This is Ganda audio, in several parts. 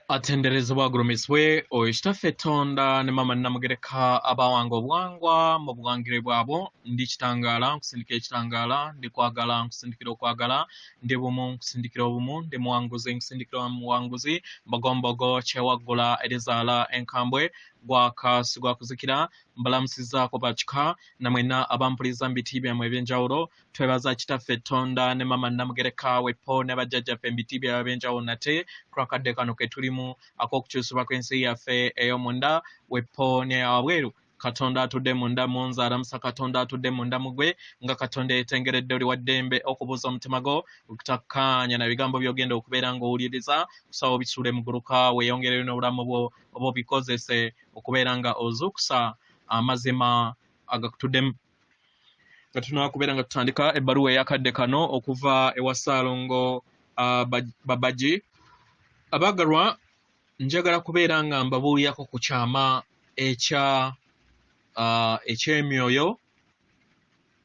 Atenderezebwa agurumisibwe oyitaffe Tonda ne mama Namugereka abawanga obuwangwa mu buwangire bwabo ndi kitangaala nkusindikira ekitangaala ndi kwagala nkusindikira okwagala ndi bumu nkusindikira obumu ndi muwanguzi nkusindikira muwanguzi mbogombogo kyewaggula erizaala enkambwe gwakasi gwakuzikira mbalamusizaako bakika namwena abampuliza mu biti byammwe ebyenjawulo twebaza kitaffe Tonda ne mama Namugereka wepo ne bajjajjaffe mu biti byabwe ebyenjawulo nate kwakadde kano ke tulimu ak'okukyusibwa kw'ensi yaffe ey'omunda wepo ne wabweru Katonda atudde munda mu nze alamusa Katonda atudde munda mu gwe nga Katonda yeetengeredde oli wa ddembe okubuuza omutima gwo okutakkaanya na bigambo by'ogenda okubeera ng'owuliriza kusaba obisuule mu guluka weeyongerere n'obulamu bwo oba obikozese okubeera nga ozuukusa amazima agakutuddemu. Nga tunaba kubeera nga tutandika ebbaluwa ey'akadde kano okuva ewa Ssalongo Babaji. Abagalwa njagala kubeera nga mbabuulirako ku kyama eky'emyoyo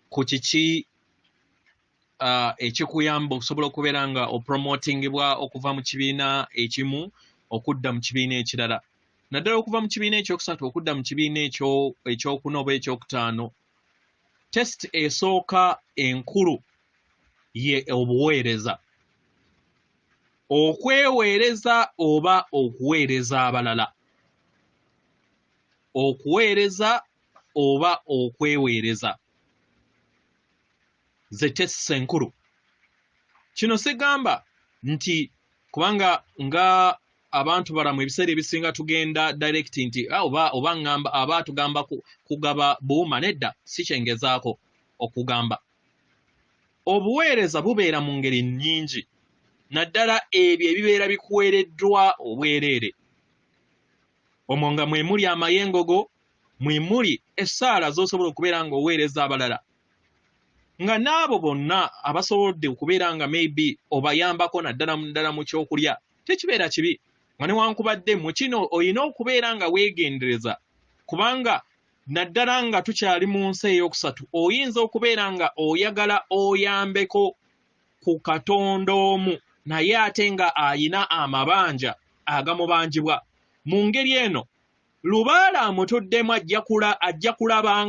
ku kiki ekikuyamba okusobola okubeera nga opromotingibwa okuva mu kibiina ekimu okudda mu kibiina ekirala. Naddala okuva mu kibiina ekyokusatu okudda mu kibiina ekyokuna oba ekyokutaano. Test esooka enkulu ye obuweereza. Okweweereza oba okuweereza abalala. Okuweereza oba okweweereza. Ze test enkulu. Kino sigamba nti kubanga nga abantu balamu ebiseera ebisinga tugenda direct nti oba ngamba aba tugamba kugaba buuma nedda si kyengezaako okugamba. Obuweereza bubeera mu ngeri nnyingi. Naddala ebyo ebibeera bikuweereddwa obwereere. Omwo nga mwe muli amayengo go, mwe muli essaala z'osobola okubeera nga oweereza abalala. Nga n'abo bonna abasobodde okubeera nga maybe obayambako naddala mu kyokulya, tekibeera kibi. Nga newankubadde mu kino olina okubeera nga weegendereza, kubanga naddala nga tukyali mu nsi ey'okusatu oyinza okubeera nga oyagala oyambeko ku Katonda omu naye ate nga ayina amabanja agamubanjibwa. Mu ngeri eno lubaala amutuddemu ajja kulaba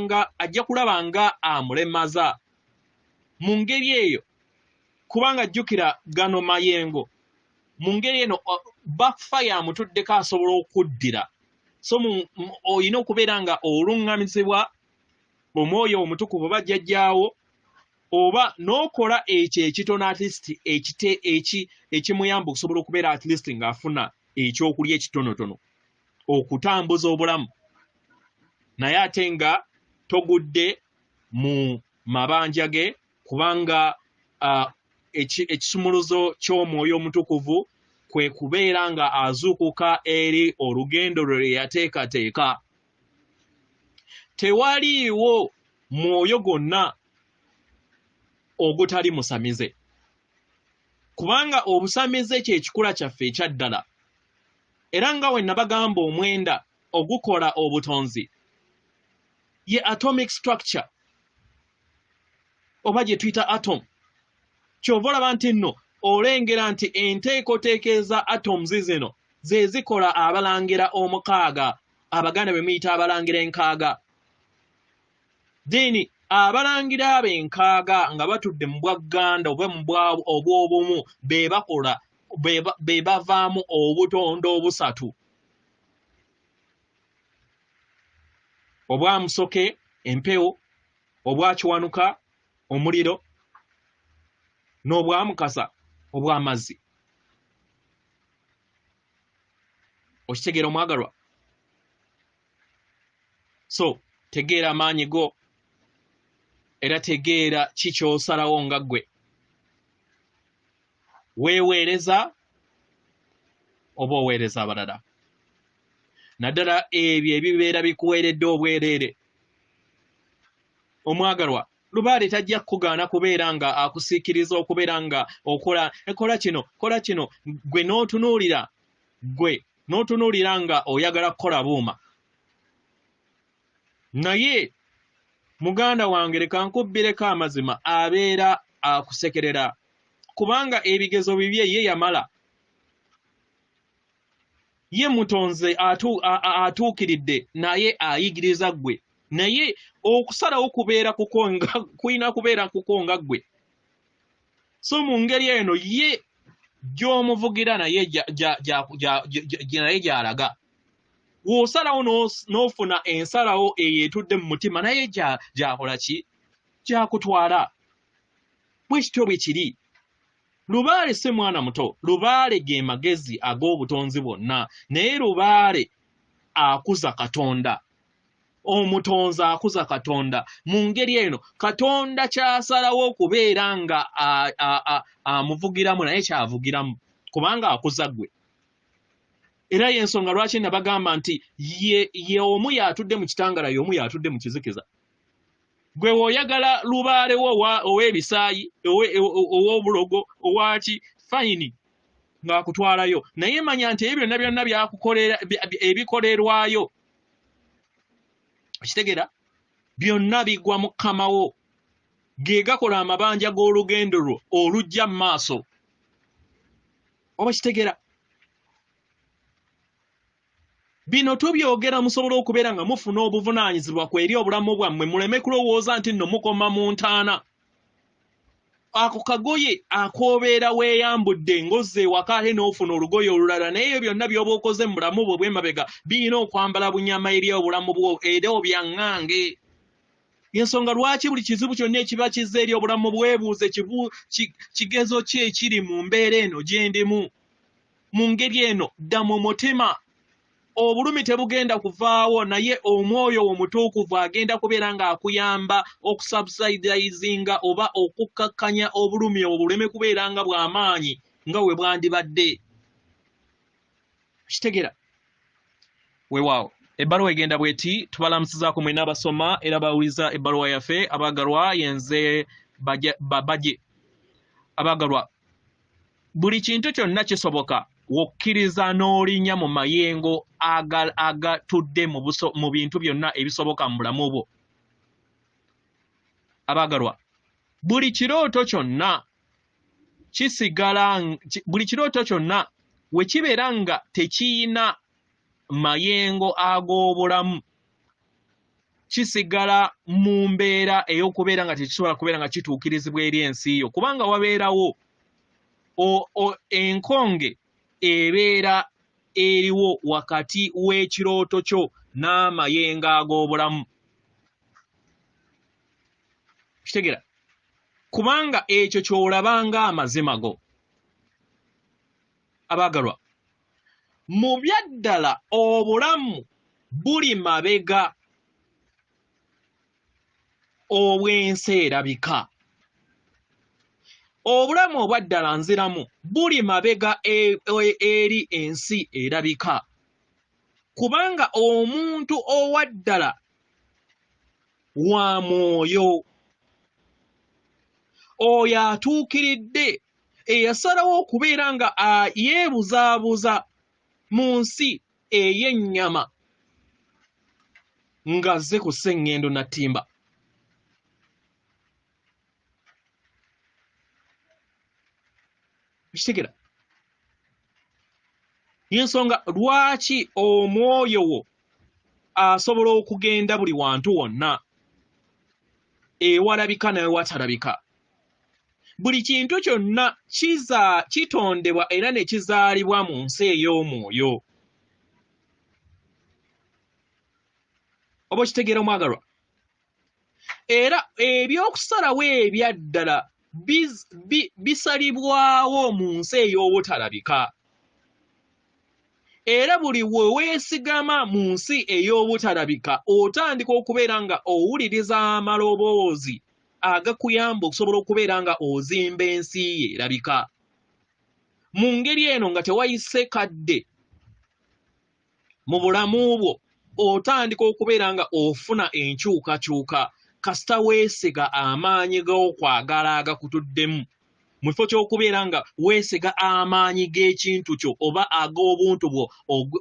nga amulemaza. Mu ngeri eyo kubanga jjukira gano mayengo, mu ngeri eno backfire amutuddeko asobola okuddira. So olina okubeera nga oluŋŋamizibwa omwoyo omutukuvu bajjajjaawo oba n'okola ekyo ekitono at least ekimuyamba okusobola okubeera at least ng'afuna ekyokulya ekitonotono okutambuza obulamu, naye ate nga togudde mu mabanja ge, kubanga ekisumuluzo ky'omwoyo omutukuvu kwe kubeera nga azuukuka eri olugendo lwe yateekateeka. Tewaliiwo mwoyo gwonna ogutali musamize, kubanga obusamize kye kikula kyaffe ekyaddala. Era nga we nabagamba omwenda ogukola obutonzi ye atomic structure oba gye tuyita atom. Kyova olaba nti nno olengera nti enteekoteeka eza atoms zino ze zikola abalangira omukaaga, Abaganda be muyita abalangira enkaaga. Deni abalangira ab'enkaaga nga batudde mu bwagganda oba mu obw'obumu be bakola be bavaamu obutonde obusatu: obwa musoke, empewo, obwa kiwanuka, omuliro, n'obwa mukasa, obw'amazzi. Okitegeera omwagalwa? So tegeera amaanyi go era tegeera kikyosalawo nga ggwe. Weeweereza oba oweereza abalala. Naddala ebyo ebibeera bikuweeredde obwereere. Omwagalwa, lubaale tajja kukugaana kubeera nga akusiikiriza okubeera nga kola kino, gwe n'otunuulira nga oyagala kukola buuma. Naye muganda wange leka nkubbireko amazima abeera akusekerera, kubanga ebigezo bibye ye yamala. ye mutonze atuukiridde naye ayigiriza ggwe naye okusalawo kubeera kukonga kuyina kubeera kukonga ggwe so mu ngeri eno ye gy'omuvugira naye naye gy'alaga w'osalawo n'ofuna ensalawo eyeetudde mu mutima naye gy'akola ki gy'akutwala bwe kityo bwe kiri Lubaale si mwana muto Lubaale ge magezi ag'obutonzi bwonna naye Lubaale akuza Katonda omutonzi akuza Katonda mu ngeri eno Katonda kyasalawo okubeera nga amuvugiramu naye kyavugiramu kubanga akuza ggwe era y'ensonga lwaki nabagamba nti ye omu y'atudde mu kitangala ye omu y'atudde mu kizikiza gwe w'oyagala Lubaale wo ow'ebisaayi ow'obulogo owaki fayini ng'akutwalayo naye manya nti ebyo byonna byakukolera ebikolerwayo kitegeera byonna bigwa mu Mukamawo ge gakola amabanja g'olugendo lwo olujja mu maaso oba kitegeera bino tubyogera musobola okubeera nga mufuna obuvunaanyizibwa ku eri obulamu bwammwe muleme kulowooza nti nno mukoma mu ntaana ako kagoye akoobeera weeyambudde ng'ozze ewaka ate n'ofuna olugoye olulala naye ebyo byonna by'oba okoze mu bulamu bwo bw'emabega birina okwambala bunyama eri obulamu bwo era obyangange y'ensonga lwaki buli kizibu kyonna ekiba kizza eri obulamu bwebuuze kigezo ki ekiri mu mbeera eno gye ndimu mu ngeri eno dda mu mutima obulumi tebugenda kuvaawo naye omwoyo omutuukuvu agenda kubeera ng'akuyamba okusubsidizinga oba okukkakkanya obulumi obwo buleme kubeera nga bw'amaanyi nga we bwandibadde kitegeera weewaawo ebbaluwa egenda bweti tubalamusizaako mwena abasoma era bawuliza ebbaluwa yaffe abaagalwa yenze Babaji abaagalwa buli kintu kyonna kisoboka wokkiriza n'olinnya mu mayengo agatudde mu bintu byonna ebisoboka mu bulamu bwo abaagalwa buli kirooto kyonna we kibeera nga tekiyina mayengo ag'obulamu kisigala mu mbeera ey'okubeera nga tekisobola kubeera nga kituukirizibwa eri ensi yo kubanga wabeerawo enkonge ebeera eriwo wakati w'ekirooto kyo n'amayengo ag'obulamu kitegeera kubanga ekyo ky'olabanga amazima go abaagalwa mu byaddala obulamu buli mabega obw'ensi erabika obulamu obwaddala nziramu buli mabega eri ensi erabika kubanga omuntu owaddala wa mwoyo oyo atuukiridde eyasalawo okubeera nga yeebuzaabuza mu nsi ey'ennyama ng'azze ku sseŋŋendo na ttimba kitegeera y'ensonga lwaki omwoyo wo asobola okugenda buli wantu wonna ewalabika nawe watalabika buli kintu kyonna kitondebwa era ne kizaalibwa mu nsi ey'omwoyo oba kitegeera omwagalwa era ebyokusalawo ebyaddala bisalibwawo mu nsi ey'obutalabika era buli we weesigama mu nsi ey'obutalabika otandika okubeera nga owuliriza amaloboozi agakuyamba okusobola okubeera nga ozimba ensi ye erabika mu ngeri eno nga tewayise kadde mu bulamu bwo otandika okubeera nga ofuna enkyukakyuka kasita weesiga amaanyi g'okwagala agakutuddemu mu kifo ky'okubeera nga weesiga amaanyi g'ekintu kyo oba ag'obuntu bwo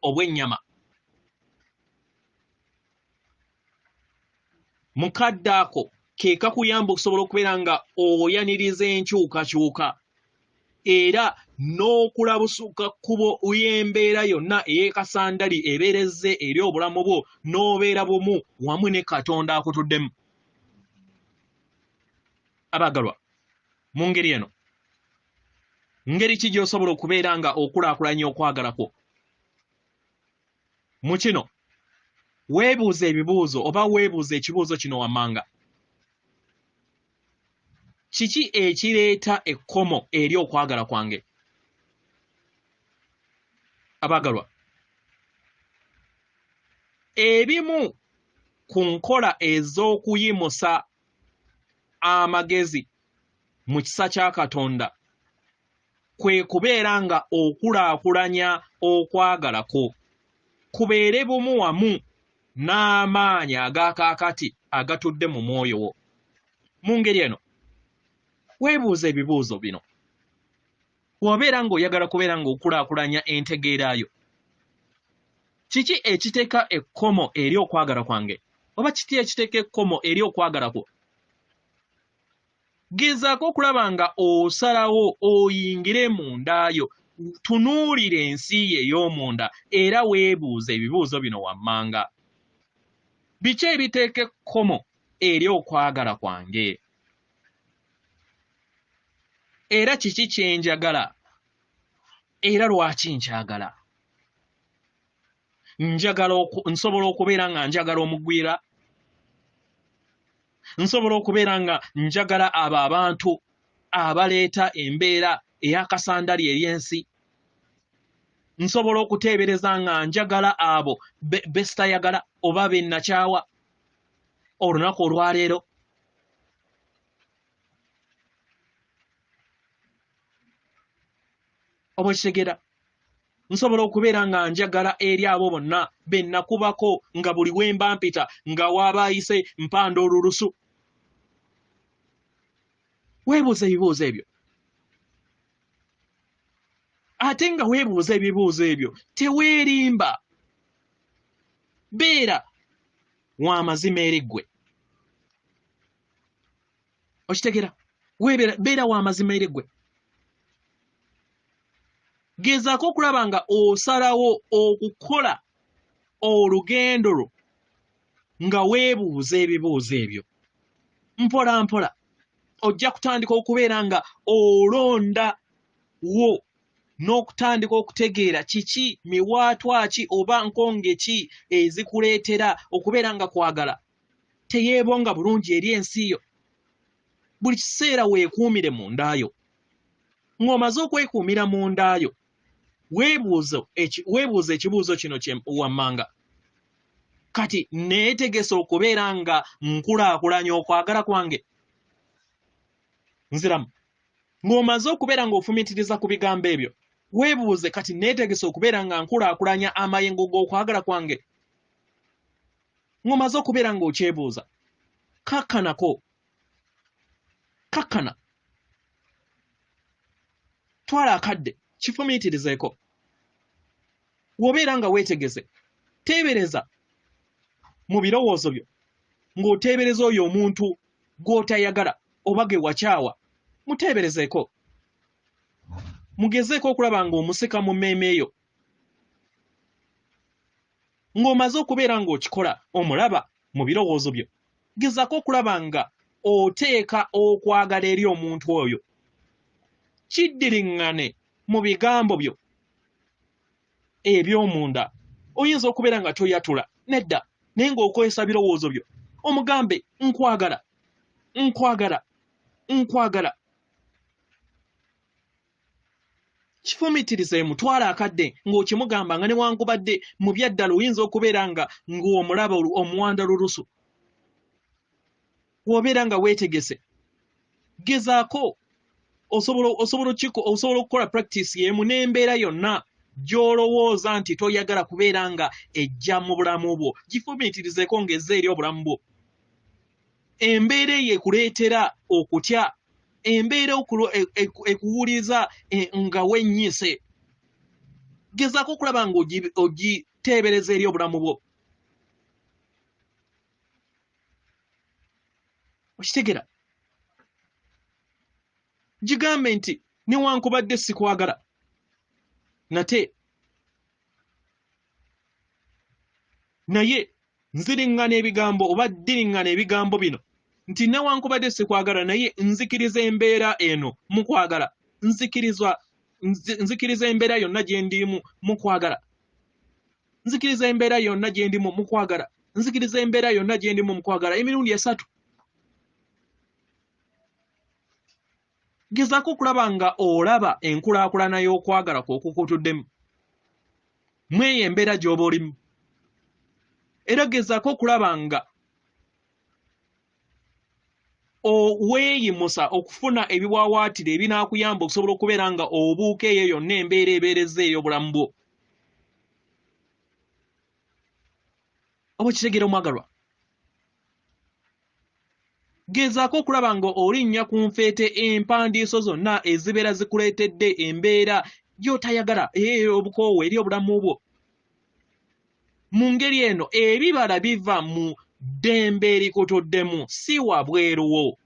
obw'ennyama mukadde ako ke kakuyamba okusobola okubeera nga oyaniriza enkyukakyuka era n'okulabusuka kkubo y'embeera yonna ey'ekasandali ebeerezze eri obulamu bwo n'obeera bumu wamu ne Katonda akutuddemu. Abagalwa, mu ngeri eno, ngeri ki gy'osobola okubeera nga okulaakulanya okwagala kwo? Mu kino, weebuuza ebibuuzo oba weebuuza ekibuuzo kino wammanga. Kiki ekireeta ekkomo eri okwagala kwange? Abagalwa, ebimu ku nkola ez'okuyimusa amagezi mu kisa kya Katonda kwe kubeera nga okulaakulanya okwagala kwo kubeere bumu wamu n'amaanyi ag'akaakati agatudde mu mwoyo wo. Mu ngeri eno, weebuuza ebibuuzo bino. Bw'obeera ng'oyagala kubeera ng'okulaakulanya entegeera yo, kiki ekiteeka ekkomo eri okwagala kwange? Oba kiki ekiteeka ekkomo eri okwagala kwo? Gezaako okulaba nga osalawo oyingire munda yo, tunuulira ensi ye ey'omunda era weebuuza ebibuuzo bino wammanga. Biki ebiteeka ekkomo eri okwagala kwange? Era kiki kye njagala? Era lwaki nkyagala? Nsobola okubeera nga njagala omugwira? Nsobola okubeera nga njagala abo abantu abaleeta embeera ey'akasandali ery'ensi? Nsobola okuteebereza nga njagala abo besitayagala oba bennakyawa olunaku olwaleero? Oba kitegeera? Nsobola okubeera nga njagala eri abo bonna bennakubako nga buli we mba mpita nga waaba ayise mpanda olulusu? Weebuuza ebibuuzo ebyo. Ate nga weebuuza ebibuuzo ebyo teweerimba. Beera w'amazima eri ggwe. Okitegeera? Beera w'amazima eri ggwe. Gezaako okulaba nga osalawo okukola olugendo lwo nga weebuuza ebibuuzo ebyo. Mpola mpola ojja kutandika okubeera nga olonda wo n'okutandika okutegeera kiki, miwaatwa ki oba nkonge ki ezikuleetera okubeera nga kwagala teyeebonga bulungi eri ensi yo. Buli kiseera weekuumire mu nda yo. Ng'omaze okwekuumira mu nda yo, weebuuza ekibuuzo kino wammanga. Kati neetegese okubeera nga nkulaakulanya okwagala kwange? Nziramu. Ng'omaze okubeera ng'ofumitiriza ku bigambo ebyo, weebuuze kati neetegese okubeera nga nkulaakulanya amayengo g'okwagala kwange? Ng'omaze okubeera ng'okyebuuza, kakkanako. Kakkana. Twala akadde, kifumiitirizeeko. W'obeera nga weetegese, teebereza mu birowoozo byo ng'oteebereza oyo omuntu gw'otayagala oba ge wakyawa. Muteeberezeeko. Mugezeeko okulaba ng'omusika mu mmeeme yo. Ng'omaze okubeera ng'okikola omulaba mu birowoozo byo, gezaako okulaba nga oteeka okwagala eri omuntu oyo kiddiriŋŋane mu bigambo byo eby'omunda. Oyinza okubeera nga toyatula nedda, naye ng'okozesa birowoozo byo omugambe nkwagala, nkwagala, nkwagala. Kifumiitirize mutwala akadde ng'okimugamba nga newankubadde mu byaddala oyinza okubeera nga ng'omulaba omuwanda lulusu. W'obeera nga weetegese, gezaako osobola okukola practice y'emu n'embeera yonna gy'olowooza nti toyagala kubeera nga ejja mu bulamu bwo. Gifumiitirizeeko ng'ezza eri obulamu bwo. Embeera eyo ekuleetera okutya, embeera ekuwuliza nga wennyise. Gezaako okulaba ng'ogiteebereza eri obulamu bwo. Okitegeera? Gigambe nti newankubadde sikwagala, nate naye nziriŋŋana ebigambo oba ddiriŋŋana ebigambo bino nti newankubadde sikwagala naye nzikiriza embeera eno mu kwagala nzikiriza embeera yonna gye ndimu mu kwagala nzikiriza embeera yonna gye ndimu mu kwagala nzikiriza embeera yonna gye ndimu mu kwagala emirundi 3 gezaako okulaba nga olaba enkulaakulana y'okwagala kw'okukutuddemu mweyo embeera gy'oba olimu era gezaako okulaba nga weeyimusa okufuna ebiwawaatiro ebinaakuyamba okusobola okubeera nga obuuka eyo yonna embeera ebeereza ey'obulamu bwo oba kitegeera omwagalwa gezaako okulaba nga olinnya ku nfeete empandiiso zonna ezibeera zikuleetedde embeera gy'otayagala obukoowu eri obulamu bwo mu ngeri eno ebibala biva mu ddembe erikutuddemu si wabweruwo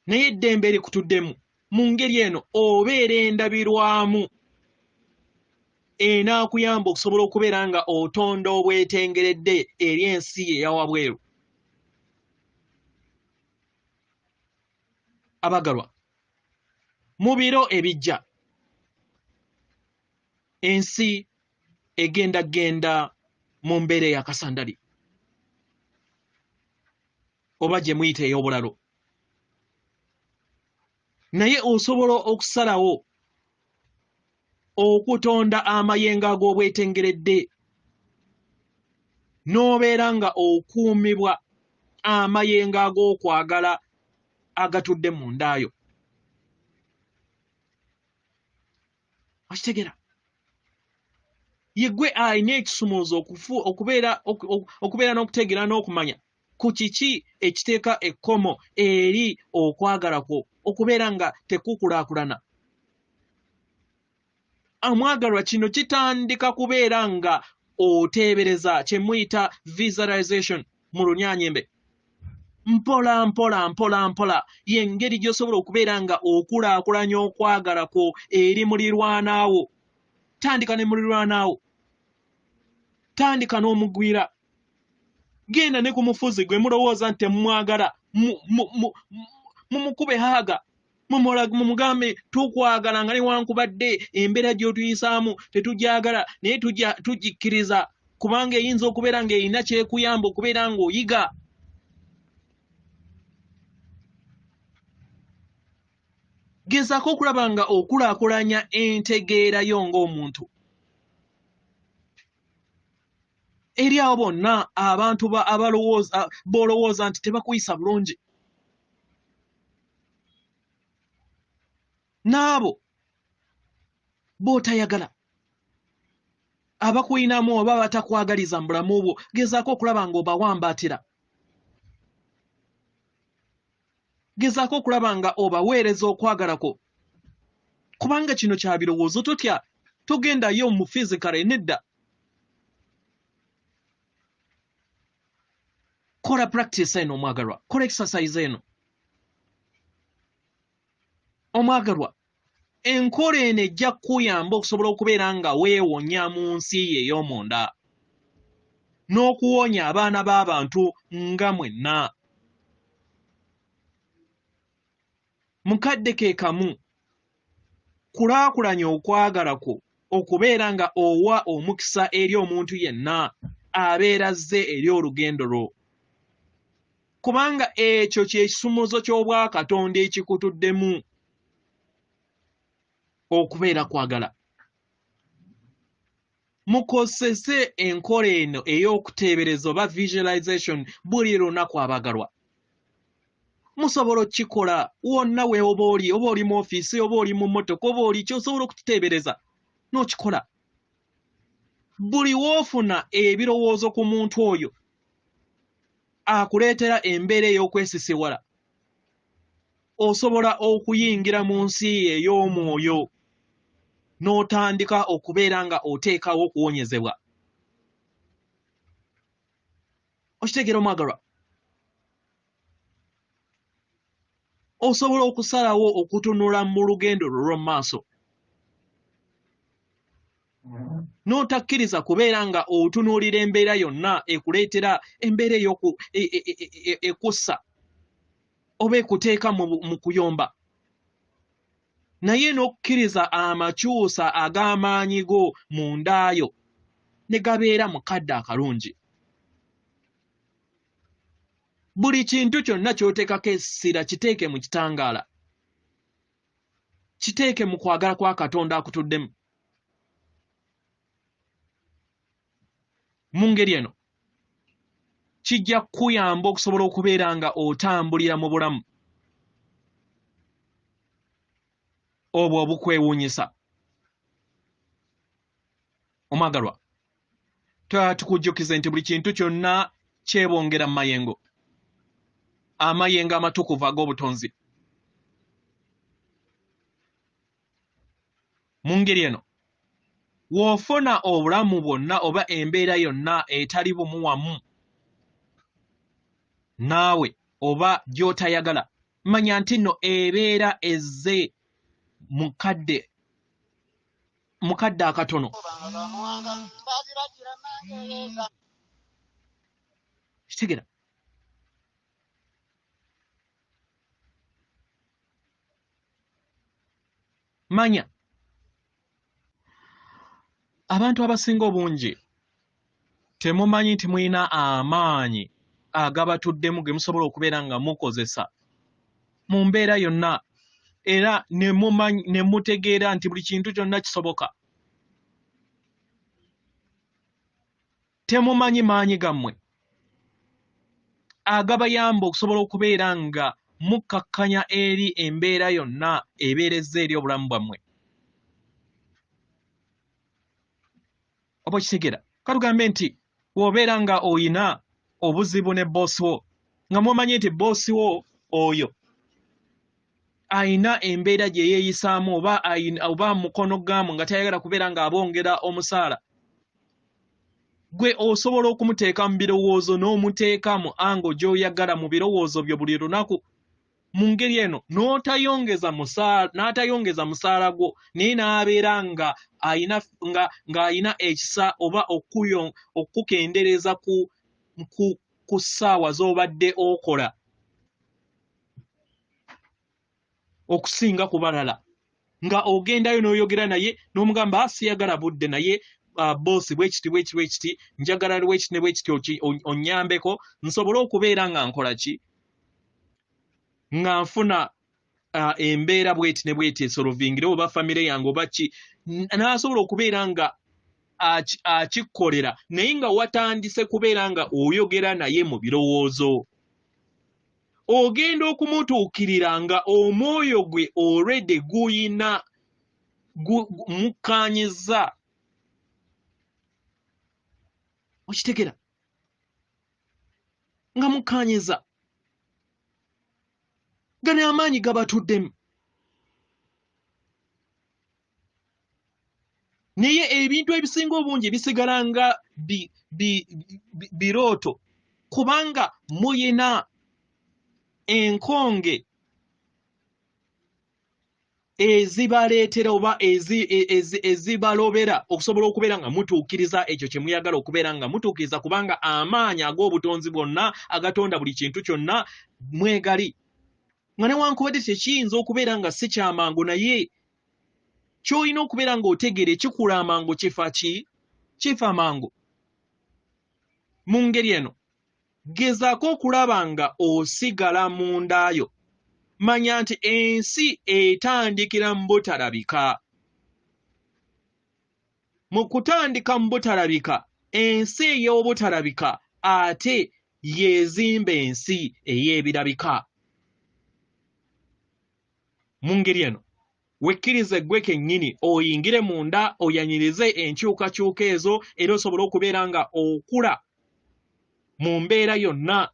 naye eddembe erikutuddemu mu ngeri eno obeera endabirwamu enaakuyamba okusobola okubeera nga otonda obwetengeredde eri ensi eya wabweru abagalwa mu biro ebijja ensi egenda mu mbeera ey'akasandali oba gye muyita ey'obulalo naye osobola okusalawo okutonda amayengo ag'obwetengeredde n'obeera nga okuumibwa amayengo ag'okwagala agatudde mu ndaayo okitegera yegwe alina ekisumuluzo okubeera n'okutegeera n'okumanya ku kiki ekiteeka ekkomo eri okwagala kwo okubeera nga tekukulaakulana amwagalwa kino kitandika kubeera nga oteebereza kye muyita visualization mu lunyaanyembe mpola mpola mpola mpola y'engeri gy'osobola okubeera nga okulaakulanya okwagala kwo eri mulirwanaawo tandika ne mulirwanaawo tandika n'omugwira genda ne ku mufuzi gwe mulowooza nti temumwagala mumukube haaga mumugambe tukwagala nga newankubadde embeera gy'otuyisaamu tetugyagala naye tugikkiriza kubanga eyinza okubeera ng'erina kyekuyamba okubeera ng'oyiga gezaako okulaba nga okulaakulanya entegeera yo ng'omuntu eri abo bonna abantu b'olowooza nti tebakuyisa bulungi n'abo b'otayagala abakuyinamu oba batakwagaliza mu bulamu bwo gezaako okulaba ng'obawambaatira gezaako okulaba nga obaweereza okwagala kwo kubanga kino kya birowoozo totya togendayo mu fizikale nedda kola practice eno omwagalwa kola exercise eno omwagalwa enkola eno ejja kukuyamba okusobola okubeera nga weewonya mu nsi ye ey'omunda n'okuwonya abaana b'abantu nga mwenna mukadde ke kamu kulaakulanya okwagala kwo okubeera nga owa omukisa eri omuntu yenna abeera azze eri olugendo lwo kubanga ekyo ky'ekisumuluzo ky'obwakatonda ekikutuddemu okubeera kwagala mukozese enkola eno ey'okuteebereza oba visualization buli lunaku abagalwa musobola okukikola wonna we oba oli mu ofiisi oba oli mu mmotoka oba oli kyosobola okukiteebereza n'okikola buli woofuna ebirowoozo ku muntu oyo akuleetera embeera ey'okwesisiwala osobola okuyingira mu nsi ey'omwoyo n'otandika okubeera nga oteekawo okuwonyezebwa okitegeera omwagalwa osobola okusalawo okutunula mu lugendo lwo lw'omu maaso n'otakkiriza kubeera nga otunuulira embeera yonna ekuleetera embeera ekussa oba ekuteeka mu kuyomba, naye n'okkiriza amakyusa ag'amaanyi go mu ndaayo ne gabeera mu kadde akalungi. Buli kintu kyonna ky'oteekako essira kiteeke mu kitangaala, kiteeke mu kwagala kwa Katonda akutuddemu. Mu ngeri eno kijja kukuyamba okusobola okubeera nga otambulira mu bulamu obwo obukwewuunyisa. Omwagalwa, tukujjukize nti buli kintu kyonna kyebongera mu mayengo, amayengo amatukuvu ag'obutonzi. Mu ngeri eno w'ofuna obulamu bwonna oba embeera yonna etali bumu wamu naawe oba gy'otayagala, manya nti nno ebeera ezze mu kadde akatono. Kitegeera? Manya abantu abasinga obungi temumanyi nti mulina amaanyi agabatuddemu ge musobola okubeera nga mukozesa mu mbeera yonna, era ne mutegeera nti buli kintu kyonna kisoboka. Temumanyi maanyi gammwe agabayamba okusobola okubeera nga mukkakkanya eri embeera yonna ebeerezza eri obulamu bwammwe. Oba kitegeera? Katugambe nti bw'obeera nga oyina obuzibu ne boosi wo, nga mumanyi nti boosi wo oyo ayina embeera gye yeeyisaamu oba mukono gaamu nga tayagala kubeera ng'abongera omusaala, gwe osobola okumuteeka mu birowoozo n'omuteeka mu ango gy'oyagala mu birowoozo byo buli lunaku. Mu ngeri eno n'atayongeza musaala gwo, naye n'abeera ng'ayina ekisa oba okukendereza ku ssaawa z'obadde okola okusinga ku balala, nga ogendayo n'oyogera naye n'omugamba siyagala budde, naye boosi bwekiti njagala bwekiti ne bwekiti onnyambeko nsobole okubeera nga nkola ki, nga nfuna embeera bweti ne bweti esolvingire oba famire yange oba ki, n'asobola okubeera nga akikkolera, naye nga watandise kubeera nga oyogera naye mu birowoozo. Ogenda okumutuukirira nga omwoyo gwe already guyina mukkaanyiza. Okitegeera? Nga mukkaanyiza. Gano amaanyi gabatuddemu. Naye ebintu ebisinga obungi bisigala nga birooto, kubanga muyina enkonge ezibaleetera oba ezibalobera okusobola okubeera nga mutuukiriza ekyo kye muyagala okubeera nga mutuukiriza, kubanga amaanyi ag'obutonzi bwonna agatonda buli kintu kyonna mwegali. Nga newankubadde tekiyinza okubeera nga si kyamangu, naye ky'olina okubeera ng'otegeera ekikula amangu kifa amangu. Mu ngeri eno gezaako okulaba nga osigala mu ndaayo. Manya nti ensi etandikira mu butalabika. Mu kutandika mu butalabika, ensi ey'obutalabika ate yeezimba ensi ey'ebirabika. Mu ngeri eno wekkirize gwe kennyini oyingire munda oyanyirize enkyukakyuka ezo, era osobole okubeera nga okula mu mbeera yonna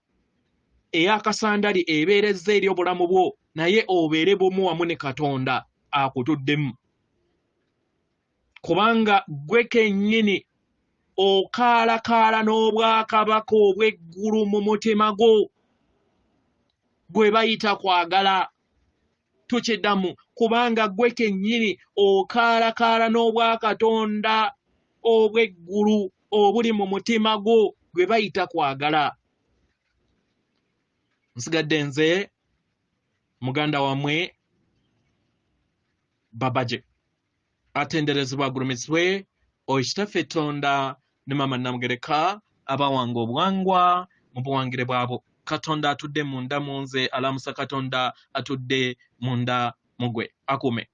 ey'akasandali ebeerezza eri obulamu bwo, naye obeere bumu wamu ne Katonda akutuddemu. Kubanga gwe kennyini okaalakaala n'obwakabaka obw'eggulu mu mutima gwo, gwe bayita kwagala. Tukiddamu, kubanga gwe kennyini okaalakaala n'obwakatonda obw'eggulu obuli mu mutima gwo gwe bayita kwagala. Nsigadde nze muganda wammwe Babaji atenderezebwa agulumisibwe Oikitaffe Tonda ne Mama Namugereka abawanga obuwangwa mu buwangire bwabo. Katonda atudde munda mu nze, alamusa Katonda atudde munda mugwe. Akume.